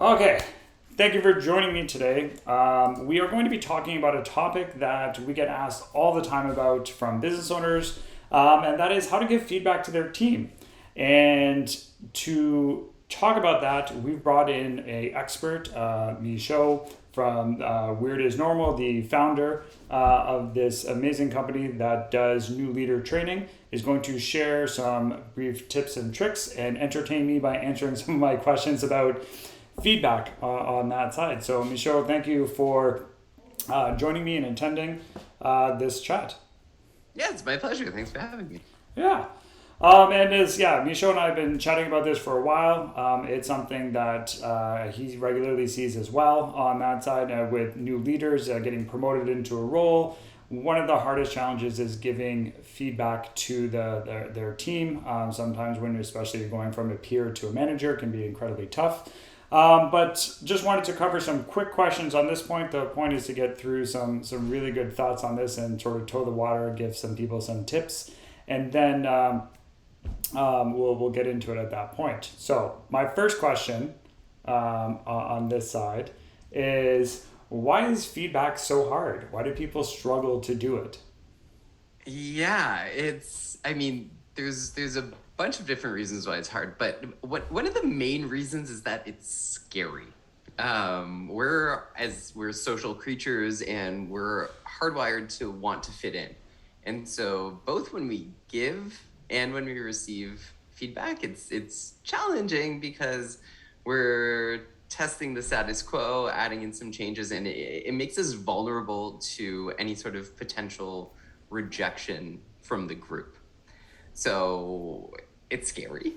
Okay, thank you for joining me today. We are going to be talking about a topic that we get asked all the time about from business owners, and that is how to give feedback to their team. And to talk about that, we've brought in an expert, Michaud from Weird is Normal, the founder of this amazing company that does new leader training, is going to share some brief tips and tricks and entertain me by answering some of my questions about feedback on that side. So, Michaud, thank you for joining me and attending this chat. Yeah, it's my pleasure. Thanks for having me. Yeah. Michaud and I have been chatting about this for a while. It's something that he regularly sees as well on that side with new leaders getting promoted into a role. One of the hardest challenges is giving feedback to their team. Sometimes when especially going from a peer to a manager can be incredibly tough. But just wanted to cover some quick questions on this point. The point is to get through some really good thoughts on this and sort of toe the water, give some people some tips, and then we'll get into it at that point. So my first question on this side is, why is feedback so hard? Why do people struggle to do it? Yeah, there's a bunch of different reasons why it's hard, but one of the main reasons is that it's scary. We're social creatures and we're hardwired to want to fit in. And so both when we give and when we receive feedback, it's challenging because we're testing the status quo, adding in some changes, and it makes us vulnerable to any sort of potential rejection from the group. So it's scary.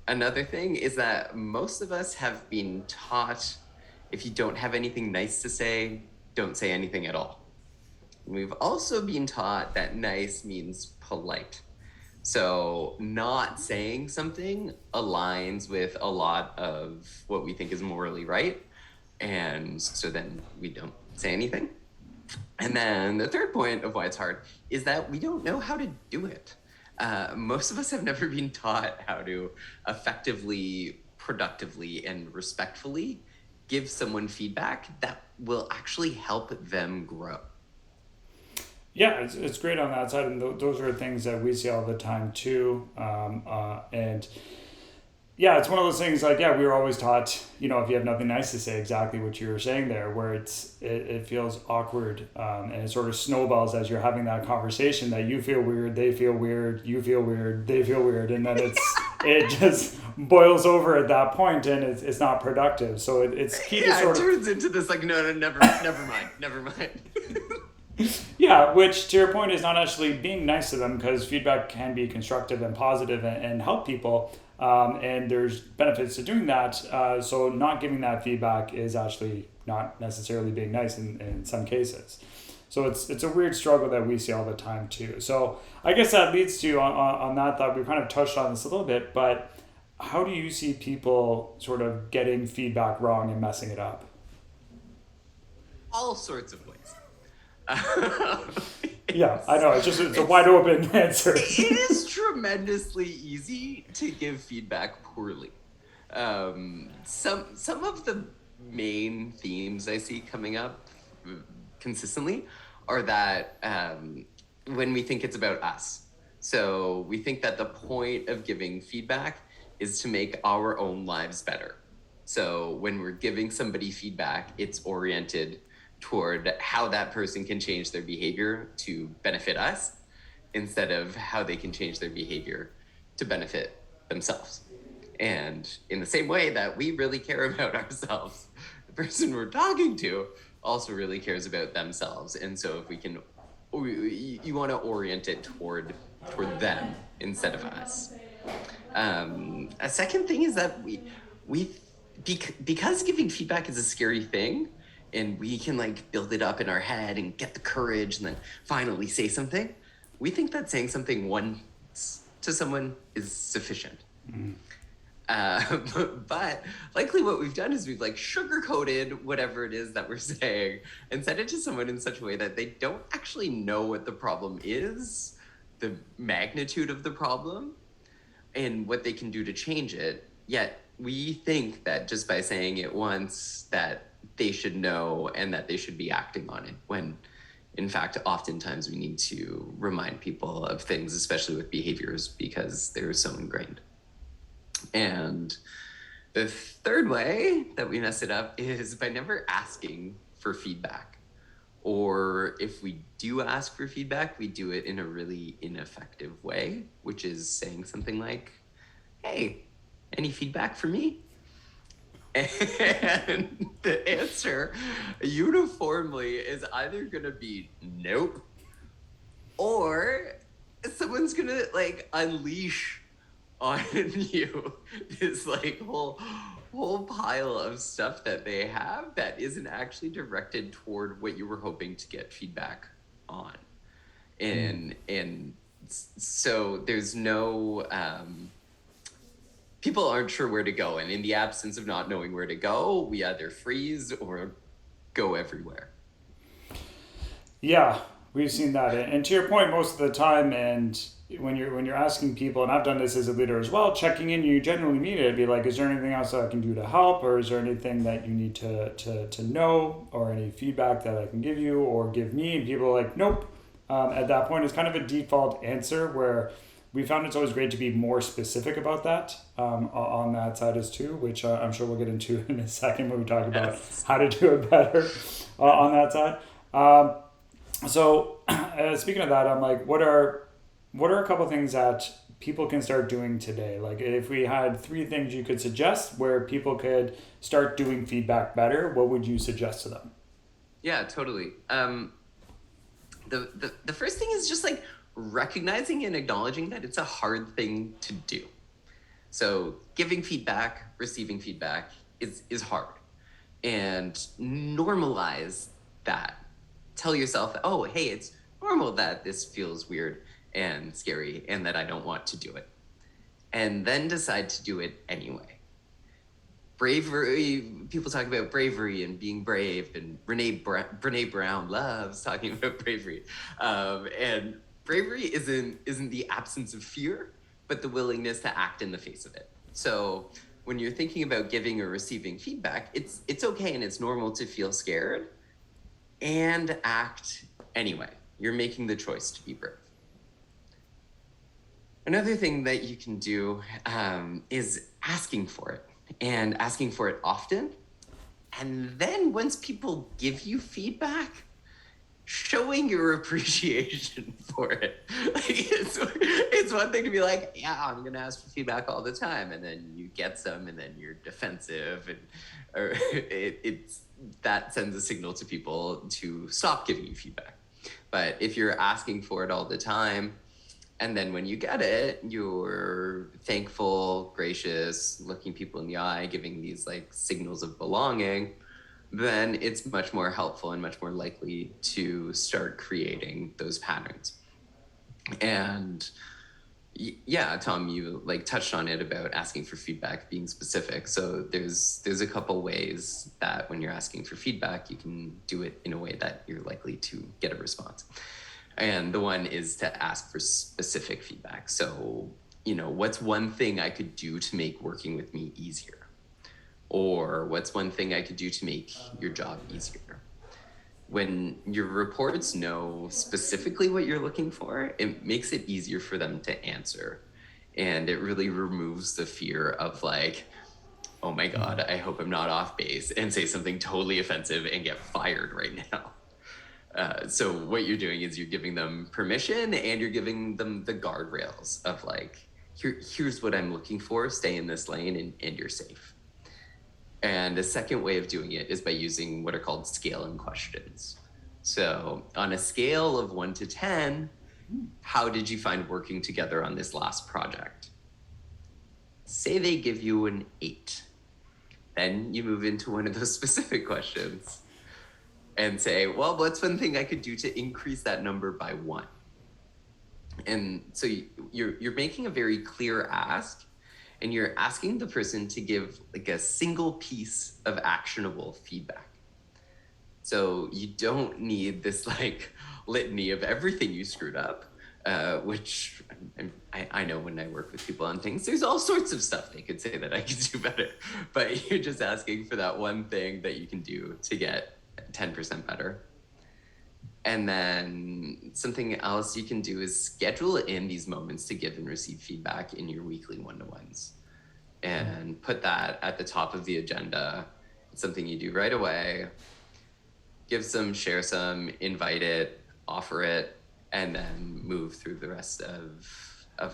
Another thing is that most of us have been taught if you don't have anything nice to say, don't say anything at all. And we've also been taught that nice means polite. So not saying something aligns with a lot of what we think is morally right. And so then we don't say anything. And then the third point of why it's hard is that we don't know how to do it. Most of us have never been taught how to effectively, productively, and respectfully give someone feedback that will actually help them grow. Yeah, it's great on that side, and those are things that we see all the time too. And yeah, it's one of those things like, yeah, we were always taught, if you have nothing nice to say, exactly what you were saying there, where it feels awkward, and it sort of snowballs as you're having that conversation that you feel weird, they feel weird, you feel weird, they feel weird, and then it just boils over at that point, and it's not productive. So it's key to sort of... it turns into this like, no, never mind. Yeah, which to your point is not actually being nice to them, because feedback can be constructive and positive and help people. And there's benefits to doing that. So not giving that feedback is actually not necessarily being nice in some cases. So it's a weird struggle that we see all the time too. So I guess that leads to on that thought, we kind of touched on this a little bit, but how do you see people sort of getting feedback wrong and messing it up? All sorts of ways. Yeah, I know. It's a wide open answer. It is tremendously easy to give feedback poorly. Some of the main themes I see coming up consistently are that when we think it's about us. So we think that the point of giving feedback is to make our own lives better. So when we're giving somebody feedback, it's oriented toward how that person can change their behavior to benefit us instead of how they can change their behavior to benefit themselves. And in the same way that we really care about ourselves, the person we're talking to also really cares about themselves. And so if you want to orient it toward them instead of us. A second thing is that because giving feedback is a scary thing, and we can like build it up in our head and get the courage and then finally say something, we think that saying something once to someone is sufficient. Mm-hmm. But likely what we've done is we've like sugar-coated whatever it is that we're saying and said it to someone in such a way that they don't actually know what the problem is, the magnitude of the problem, and what they can do to change it, yet we think that just by saying it once that they should know and that they should be acting on it, when in fact oftentimes we need to remind people of things, especially with behaviors, because they're so ingrained. And the third way that we mess it up is by never asking for feedback. Or if we do ask for feedback, we do it in a really ineffective way, which is saying something like, hey, any feedback for me? And the answer uniformly is either going to be nope, or someone's going to like unleash on you this like whole pile of stuff that they have that isn't actually directed toward what you were hoping to get feedback on. And so there's no people aren't sure where to go, and in the absence of not knowing where to go, we either freeze or go everywhere. Yeah, we've seen that. And to your point, most of the time, and when you're asking people, and I've done this as a leader as well, checking in, you genuinely mean it. Be like, is there anything else that I can do to help, or is there anything that you need to know, or any feedback that I can give you or give me? And people are like, nope. At that point, it's kind of a default answer where we found it's always great to be more specific about that on that side as too, which I'm sure we'll get into in a second when we talk about Yes. how to do it better on that side. So speaking of that, I'm like, what are a couple of things that people can start doing today? Like if we had 3 things you could suggest where people could start doing feedback better, what would you suggest to them? Yeah, totally. The first thing is just like recognizing and acknowledging that it's a hard thing to do. So giving feedback, receiving feedback is hard. And normalize that. Tell yourself, oh, hey, it's normal that this feels weird and scary and that I don't want to do it. And then decide to do it anyway. Bravery, people talk about bravery and being brave, and Brene Brown loves talking about bravery. And bravery isn't the absence of fear, but the willingness to act in the face of it. So when you're thinking about giving or receiving feedback, it's okay and it's normal to feel scared and act anyway. You're making the choice to be brave. Another thing that you can do is asking for it, and asking for it often. And then once people give you feedback, showing your appreciation for it. Like it's one thing to be like, yeah, I'm gonna ask for feedback all the time, and then you get some, and then you're defensive, and or it's that sends a signal to people to stop giving you feedback. But if you're asking for it all the time, and then when you get it, you're thankful, gracious, looking people in the eye, giving these like signals of belonging, then it's much more helpful and much more likely to start creating those patterns. And yeah, Tom, you like touched on it about asking for feedback, being specific. So there's a couple ways that when you're asking for feedback, you can do it in a way that you're likely to get a response. And the one is to ask for specific feedback. So, what's one thing I could do to make working with me easier? Or what's one thing I could do to make your job easier? When your reports know specifically what you're looking for, it makes it easier for them to answer. And it really removes the fear of like, oh my God, I hope I'm not off base and say something totally offensive and get fired right now. So what you're doing is you're giving them permission, and you're giving them the guardrails of like, here's what I'm looking for, stay in this lane, and you're safe. And a second way of doing it is by using what are called scaling questions. So on a scale of 1 to 10, how did you find working together on this last project? Say they give you an 8. Then you move into one of those specific questions and say, well, what's one thing I could do to increase that number by 1? And so you're making a very clear ask, and you're asking the person to give like a single piece of actionable feedback. So you don't need this like litany of everything you screwed up. which I know when I work with people on things, there's all sorts of stuff they could say that I could do better, but you're just asking for that one thing that you can do to get 10% better. And then something else you can do is schedule in these moments to give and receive feedback in your weekly one-to-ones, and put that at the top of the agenda. It's something you do right away. Give some, share some, invite it, offer it, and then move through the rest of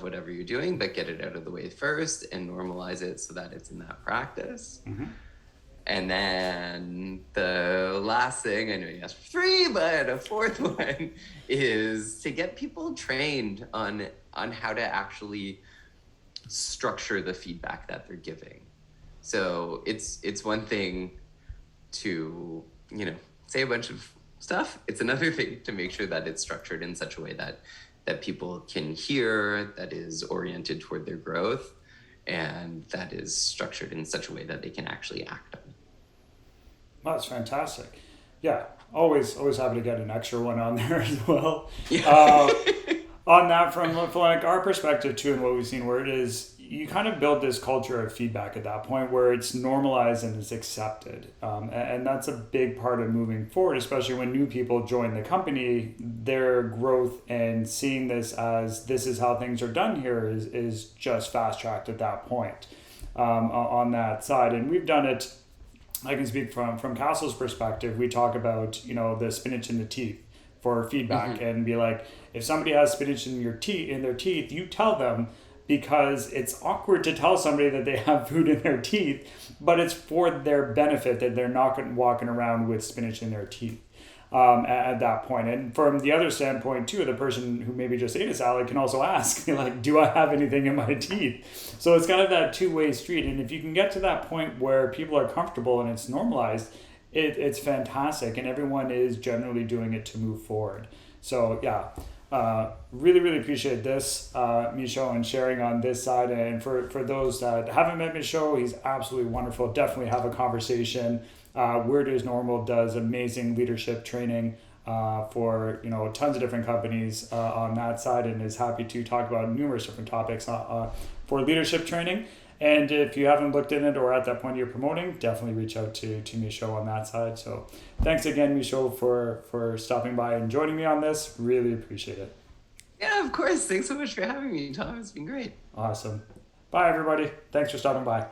whatever you're doing, but get it out of the way first and normalize it so that it's in that practice. Mm-hmm. And then the last thing, I know you asked for 3, but a 4th one is to get people trained on how to actually structure the feedback that they're giving. So it's one thing to, say a bunch of stuff. It's another thing to make sure that it's structured in such a way that people can hear, that is oriented toward their growth, and that is structured in such a way that they can actually act on it. That's fantastic. Yeah, always happy to get an extra one on there as well. Yeah. On that, from like our perspective too, and what we've seen, where it is, you kind of build this culture of feedback at that point where it's normalized and it's accepted. And that's a big part of moving forward, especially when new people join the company. Their growth and seeing this as this is how things are done here is just fast tracked at that point on that side. And we've done it. I can speak from Castle's perspective. We talk about, the spinach in the teeth for feedback, mm-hmm. and be like, if somebody has spinach in their teeth, you tell them, because it's awkward to tell somebody that they have food in their teeth, but it's for their benefit that they're not walking around with spinach in their teeth at that point. And from the other standpoint too, the person who maybe just ate a salad can also ask, like, do I have anything in my teeth? So it's kind of that two-way street. And if you can get to that point where people are comfortable and it's normalized, it's fantastic, and everyone is generally doing it to move forward. So yeah, really, really appreciate this, Michaud, and sharing on this side. And for those that haven't met Michaud, he's absolutely wonderful. Definitely have a conversation. Word is Normal does amazing leadership training for tons of different companies on that side, and is happy to talk about numerous different topics for leadership training. And if you haven't looked in it or at that point you're promoting, definitely reach out to Michaud on that side. So thanks again, Michaud, for stopping by and joining me on this. Really appreciate it. Yeah, of course. Thanks so much for having me, Tom. It's been great. Awesome. Bye, everybody. Thanks for stopping by.